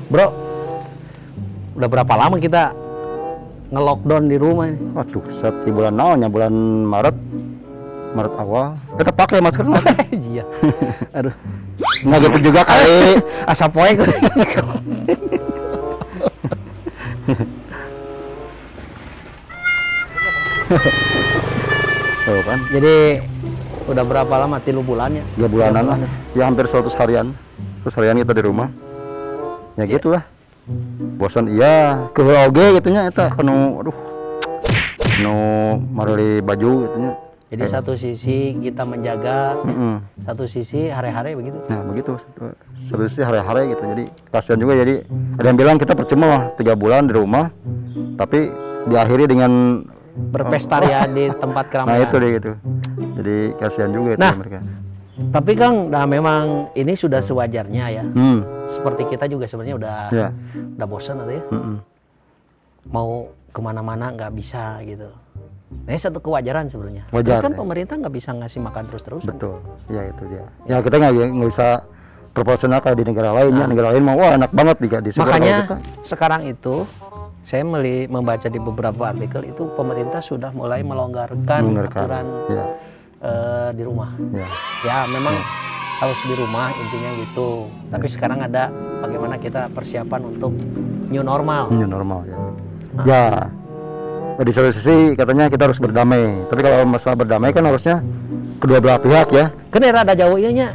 Bro, udah berapa lama kita nge-lockdown di rumah ini? Waduh, satu bulan naonnya, bulan Maret awal. Udah kepake masker. Iya. Aduh. Nggak gitu juga kali. Asa poe. Tuh kan. Jadi udah berapa lama? 3 bulannya? 3 bulanan lah. Ya hampir 100 harian. 100 harian kita di rumah. Ya gitulah. Bosan iya, keueuh oge gitunya eta kanu aduh. Nu mareli baju gitunya. Jadi satu sisi kita menjaga, satu sisi hari-hari begitu. Nah begitu, satu sisi hari-hari gitu. Jadi kasihan juga, jadi ada yang bilang kita percuma 3 bulan di rumah, tapi diakhiri dengan berpesta ya di tempat keramaian. Nah itu deh gitu. Jadi kasihan juga itu mereka. Tapi Kang, nah memang ini sudah sewajarnya ya. Seperti kita juga sebenarnya udah bosan atau ya. Mau kemana-mana nggak bisa gitu. Nah, ini satu kewajaran sebenarnya. Wajar. Kan pemerintah nggak bisa ngasih makan terus-terus. Betul. Ya itu dia. Ya kita nggak bisa proporsional kayak di negara lainnya. Negara lain mau wah enak banget di makanya sekarang itu saya membaca di beberapa artikel itu pemerintah sudah mulai melonggarkan aturan di rumah. Ya memang harus di rumah intinya gitu. Tapi sekarang ada bagaimana kita persiapan untuk new normal. New normal ya. Ya. Di satu sisi katanya kita harus berdamai, tapi kalau masalah berdamai kan harusnya kedua belah pihak ya. Kan rada jauh ieu nya.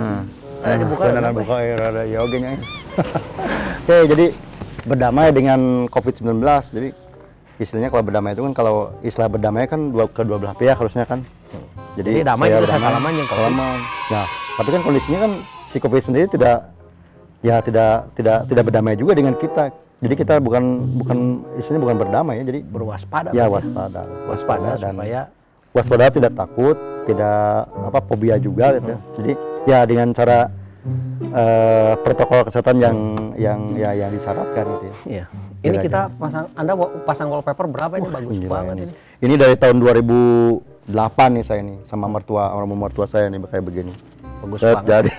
Dibuka rada jauh ge nya. Oke, jadi berdamai dengan COVID-19. Jadi istilahnya kalau berdamai itu kan, kalau istilah berdamai kan kedua belah pihak harusnya kan. Jadi damai itu salaman yang COVID. Nah, tapi kan kondisinya kan si COVID sendiri tidak berdamai juga dengan kita. Jadi kita istilahnya bukan berdamai ya, jadi berwaspada. Ya waspada dan supaya waspada, tidak takut, tidak fobia juga gitu. Jadi ya dengan cara protokol kesehatan yang disyaratkan gitu ya. Iya. Ini kita pasang wallpaper berapa ini? Bagus banget ini. Ini dari tahun 2008 nih saya nih sama mertua saya nih kayak begini. Bagus banget. Jadi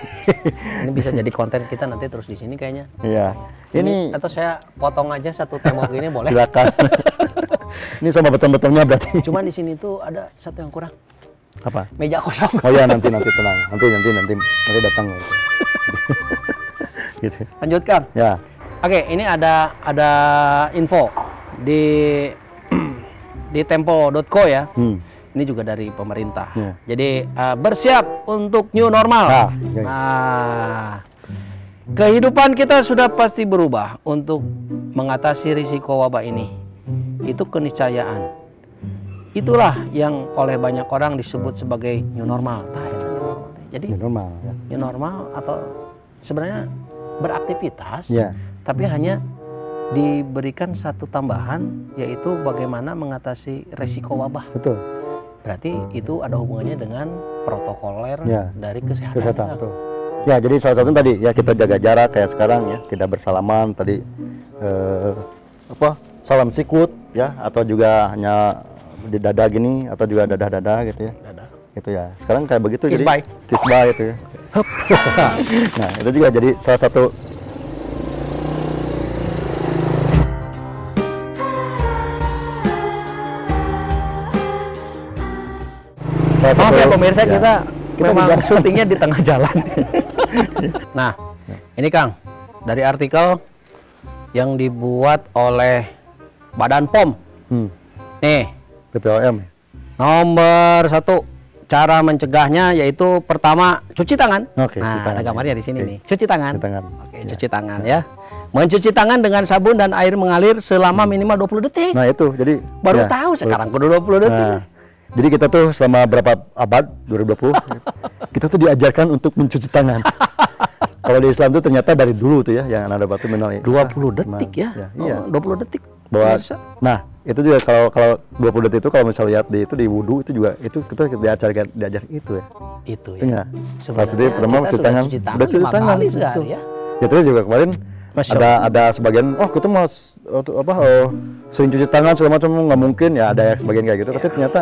ini bisa jadi konten kita nanti terus di sini kayaknya. Iya. Ini atau saya potong aja satu tembok ini boleh? Silakan. Ini sama beton-betonnya berarti. Cuma di sini tuh ada satu yang kurang. Apa? Meja kosong. Oh ya, nanti tenang. Nanti datang gitu. Gitu. Lanjutkan. Ya. Oke, ini ada info di tempo.co ya. Ini juga dari pemerintah. Jadi bersiap untuk new normal. Nah, kehidupan kita sudah pasti berubah untuk mengatasi risiko wabah ini. Itu keniscayaan. Itulah yang oleh banyak orang disebut sebagai new normal. Jadi new normal atau sebenarnya beraktivitas, tapi hanya diberikan satu tambahan, yaitu bagaimana mengatasi risiko wabah. Betul. Berarti itu ada hubungannya dengan protokoler dari kesehatan. Ya, jadi salah satu tadi ya kita jaga jarak kayak sekarang ya, tidak bersalaman tadi, salam sikut ya, atau juga hanya di dada gini, atau juga dada gitu ya. Gitu ya. Sekarang kayak begitu kiss jadi bye. Kiss bye itu ya. Nah, itu juga jadi salah satu maaf ya pemirsa, kita memang syutingnya di tengah jalan. Nah, ini Kang, dari artikel yang dibuat oleh Badan POM. Nih, BPOM. Nomor 1 cara mencegahnya yaitu pertama cuci tangan. Ada gambarnya di sini nih. Cuci tangan. Cuci tangan ya. Mencuci tangan dengan sabun dan air mengalir selama minimal 20 detik. Nah, itu. Jadi baru tahu sekarang kudu 20 detik. Jadi kita tuh selama berapa abad 2020 kita tuh diajarkan untuk mencuci tangan. Kalau di Islam tuh ternyata dari dulu tuh ya yang ada batu minal 20 detik ya. Iya. 20 detik. Nah, itu juga kalau 20 detik itu kalau misalnya lihat di wudu itu juga itu kita diajar itu ya. Itu ya. Sebenarnya pertama cuci tangan. Udah cuci tangan sehari ya. Itu juga kemarin ada sebagian kita mau sering cuci tangan segala macam, nggak mungkin ya, ada yang sebagian kayak gitu, tapi ternyata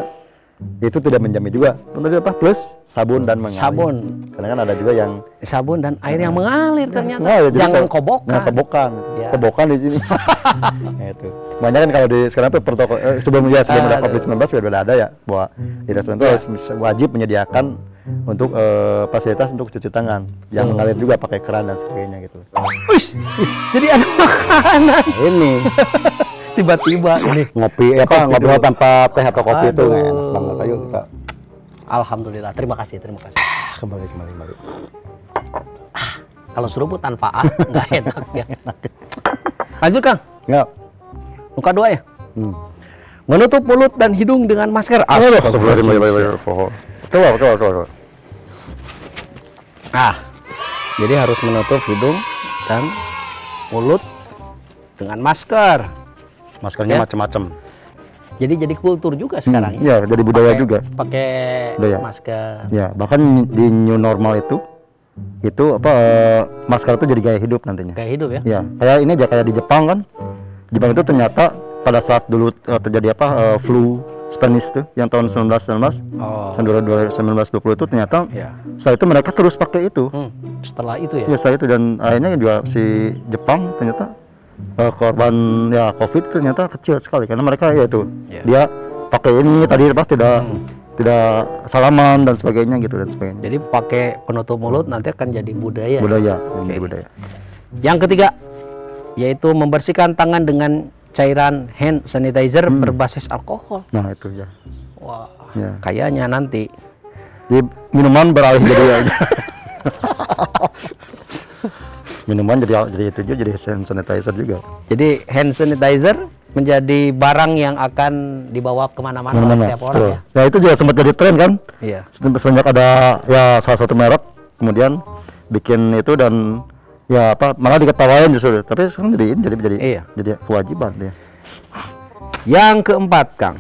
itu tidak menjamin juga. Tapi apa? Plus sabun dan mengalir. Sabun. Karena kan ada juga yang Sabun dan air yang mengalir ternyata. jadi Jangan kobokan. Nah, kobokan. Ya. Kobokan di sini. Nah, itu. Banyak kan kalau di sekarang tuh protokol sebelum ada COVID-19 sudah ada ya bahwa di restoran itu harus wajib menyediakan untuk fasilitas untuk cuci tangan yang mengalir juga pakai keran dan sebagainya gitu. Jadi ada makanan. Ini Tiba-tiba ini ngopi ngobrol tanpa teh atau kopi itu enak banget. Ayo kita. Alhamdulillah, terima kasih. Kembali. Kalau seruput tanpa nggak enak ya. Lanjut Kang. Ya. Muka 2 ya. Menutup mulut dan hidung dengan masker. Betul. Jadi harus menutup hidung dan mulut dengan masker. Maskernya Ya. macam-macam. Jadi kultur juga sekarang Iya, jadi budaya juga. Pakai Budaya. masker. Ya, bahkan di new normal itu apa masker itu jadi gaya hidup nantinya. Kayak hidup ya. Ya, kayak ini aja kayak di Jepang kan. Jepang itu ternyata pada saat dulu terjadi flu Spanish tuh yang tahun 1919 Oh. tahun 1920 itu ternyata Ya. setelah itu mereka terus pakai itu. Setelah itu ya. Ya, setelah itu dan akhirnya juga si Jepang ternyata korban ya COVID ternyata kecil sekali karena mereka ya itu dia pakai ini tadi apa tidak salaman dan sebagainya gitu dan sebagainya. Jadi pakai penutup mulut nanti akan jadi budaya. Jadi budaya. Yang ketiga yaitu membersihkan tangan dengan cairan hand sanitizer berbasis alkohol. Nah, itu ya. Wah, Ya. kayaknya nanti Jadi minuman beralih jadi minuman jadi itu juga jadi hand sanitizer juga. jadi hand sanitizer menjadi barang yang akan dibawa kemana-mana oleh setiap orang ya. Ya itu juga sempat jadi tren kan. Iya. Semenjak ada ya salah satu merek kemudian bikin itu dan ya malah diketawain justru. Tapi sekarang jadi kewajiban dia. Yang keempat, Kang.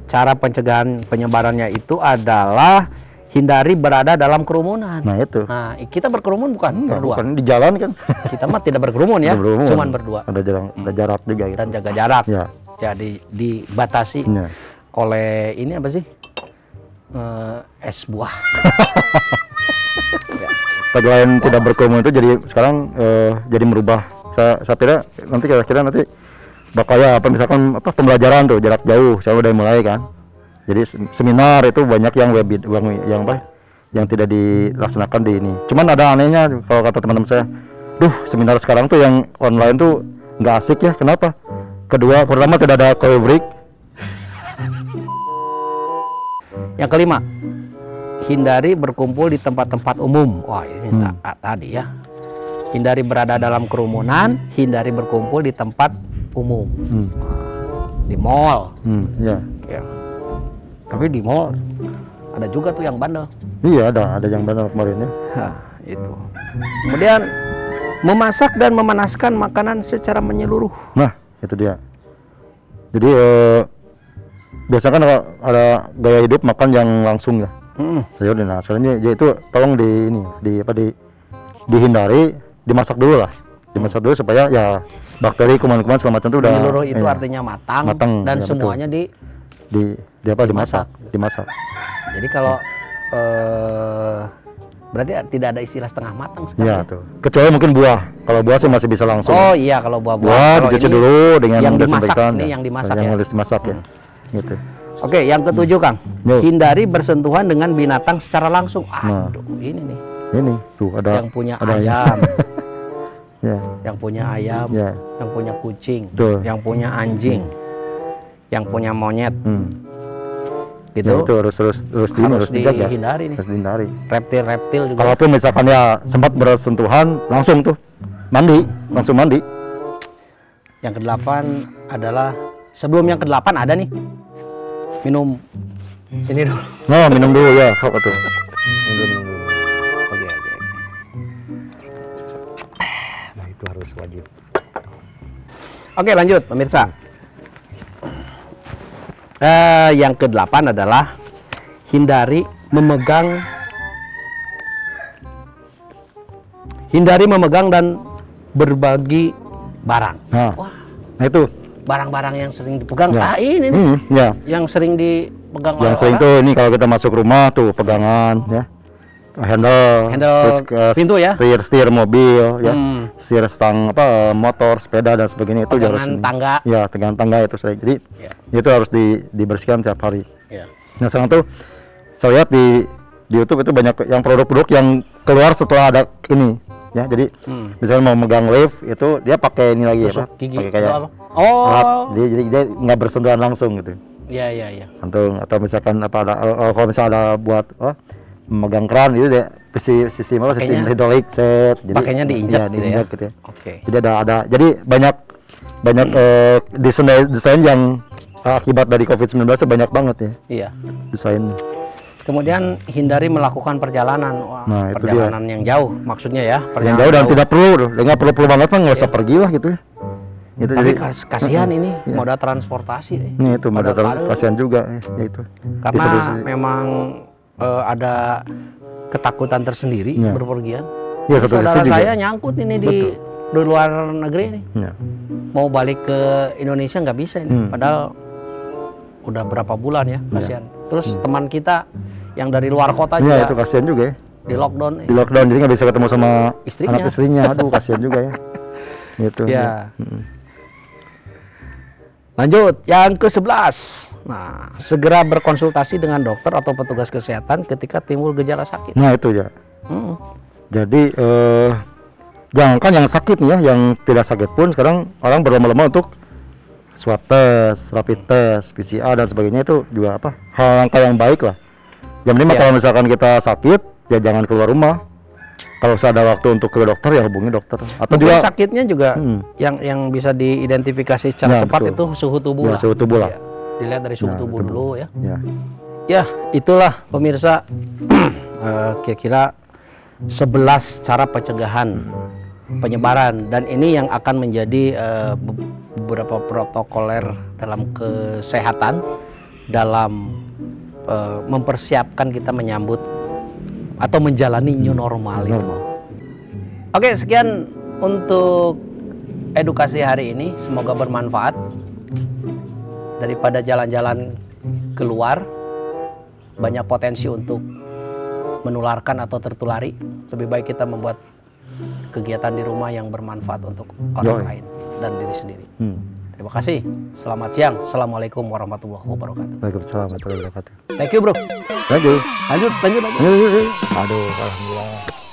Cara pencegahan penyebarannya itu adalah hindari berada dalam kerumunan. Nah, itu. Nah, kita berkerumun bukan berdua. Bukan di jalan kan. Kita mah tidak berkerumun ya, Berkerumun. cuman berdua. Ada jarak juga gitu. Dan jaga jarak. Ya. Ya dibatasi Ya. oleh ini apa sih? Es buah. Ya. Tagline tidak berkerumun itu jadi sekarang jadi merubah. Saya kira nanti kira-kira nanti bakal ya misalkan pembelajaran tuh jarak jauh saya udah mulai kan. Jadi seminar itu banyak yang tidak dilaksanakan di ini. Cuman ada anehnya kalau kata teman-teman saya, seminar sekarang tuh yang online tuh nggak asik ya. Kenapa? Pertama tidak ada coffee break. Yang kelima, hindari berkumpul di tempat-tempat umum. Wah, ini tadi ya. Hindari berada dalam kerumunan, hindari berkumpul di tempat umum. Di mall. Ya. Ya. Tapi di mall ada juga tuh yang bandel. Iya, ada yang bandel kemarin ya. Itu. Kemudian memasak dan memanaskan makanan secara menyeluruh. Nah, itu dia. Jadi biasanya kan ada gaya hidup makan yang langsung ya. Sayur dan sekarang itu tolong dihindari, dimasak dulu lah. Dimasak dulu supaya ya bakteri kuman-kuman segala macam itu udah menyeluruh itu artinya matang dan ya, semuanya dimasak. Jadi kalau berarti tidak ada istilah setengah matang sekarang. Iya tuh. Kecuali mungkin buah. Kalau buah sih masih bisa langsung. Oh iya, kalau buah-buah. Buah dicuci dulu dengan yang dimasak. desinfektan. Ini yang dimasak yang ya. harus dimasak ya. Gitu. Oke, yang ketujuh Kang. Hindari bersentuhan dengan binatang secara langsung. Aduh, ini nih. Ini tuh ada yang punya ayam. Ya. Yang punya ayam, yang punya kucing, yang punya anjing, yang punya monyet. Gitu. Ya, itu harus dijaga. Dihindari nih. Harus dihindari. Reptil-reptil juga. Kalaupun misalkan ya sempat bersentuhan, langsung tuh langsung mandi. Yang kedelapan adalah sebelum yang kedelapan ada nih. Minum ini dulu. Nah, minum dulu ya, kok tuh. Minum dulu. Oke. Nah, itu harus wajib. Oke, lanjut pemirsa. Yang ke-8 adalah hindari memegang dan berbagi barang. Nah itu barang-barang yang sering dipegang. Ya. Ini nih. Ya. Yang sering dipegang Yang sering tuh ini kalau kita masuk rumah tuh pegangan ya. Handle terus pintu ya. Setir mobil ya. Setir stang motor, sepeda dan sebagainya itu harus tangga. Ya, tegangan tangga itu saya. Jadi itu harus dibersihkan tiap hari. Ya. Nah, sekarang tuh saya lihat di YouTube itu banyak yang produk-produk yang keluar setelah ada ini ya. Jadi misalnya mau megang lift itu dia pakai ini lagi ya, pakai kayak alat, jadi dia nggak bersentuhan langsung gitu. Iya. Atau misalkan kalau misalnya ada buat megang keran itu dia sisi hidrolik set, jadi pakainya diinjak gitu ya. Oke. Jadi ada jadi banyak desain yang akibat dari COVID-19 banyak banget ya. Iya. Desain. Kemudian hindari melakukan perjalanan. Nah, perjalanan yang jauh maksudnya ya. Yang jauh dan tidak perlu, nggak perlu banget mah nggak usah pergi lah gitu ya. Itu tapi jadi kasihan ini moda transportasi. Ini itu moda kasihan juga ya itu. Karena memang ada ketakutan tersendiri berpergian. Ya, satu sisi juga. Saya nyangkut ini di luar negeri nih. Ya. Mau balik ke Indonesia nggak bisa ini. Padahal udah berapa bulan ya, kasihan. Terus teman kita yang dari luar kota juga. Itu kasihan juga ya. Di lockdown. Di lockdown jadi nggak bisa ketemu sama anak istrinya. Aduh, kasihan juga ya. Gitu. Ya. Lanjut, yang ke-11. Nah, segera berkonsultasi dengan dokter atau petugas kesehatan ketika timbul gejala sakit. Nah, itu ya. Jadi jangankan yang sakit nih ya, yang tidak sakit pun sekarang orang berlama-lama untuk swab test, rapid test, PCR dan sebagainya itu juga hal langkah yang baik lah. Yang penting kalau misalkan kita sakit ya jangan keluar rumah. Kalau ada waktu untuk ke dokter ya hubungi dokter. Atau mungkin juga sakitnya juga yang bisa diidentifikasi secara cepat itu suhu tubuh lah. Suhu tubuh lah. Dilihat dari suhu tubuh dulu ya. Ya, itulah pemirsa kira-kira 11 cara pencegahan penyebaran, dan ini yang akan menjadi beberapa protokoler dalam kesehatan dalam mempersiapkan kita menyambut atau menjalani new normal itu. Oke, sekian untuk edukasi hari ini, semoga bermanfaat. Daripada jalan-jalan keluar banyak potensi untuk menularkan atau tertulari, lebih baik kita membuat kegiatan di rumah yang bermanfaat untuk orang lain dan diri sendiri. Terima kasih. Selamat siang. Assalamualaikum warahmatullahi wabarakatuh. Waalaikumsalam warahmatullahi wabarakatuh. Thank you, bro. Lanjut. Lanjut. Aduh, alhamdulillah.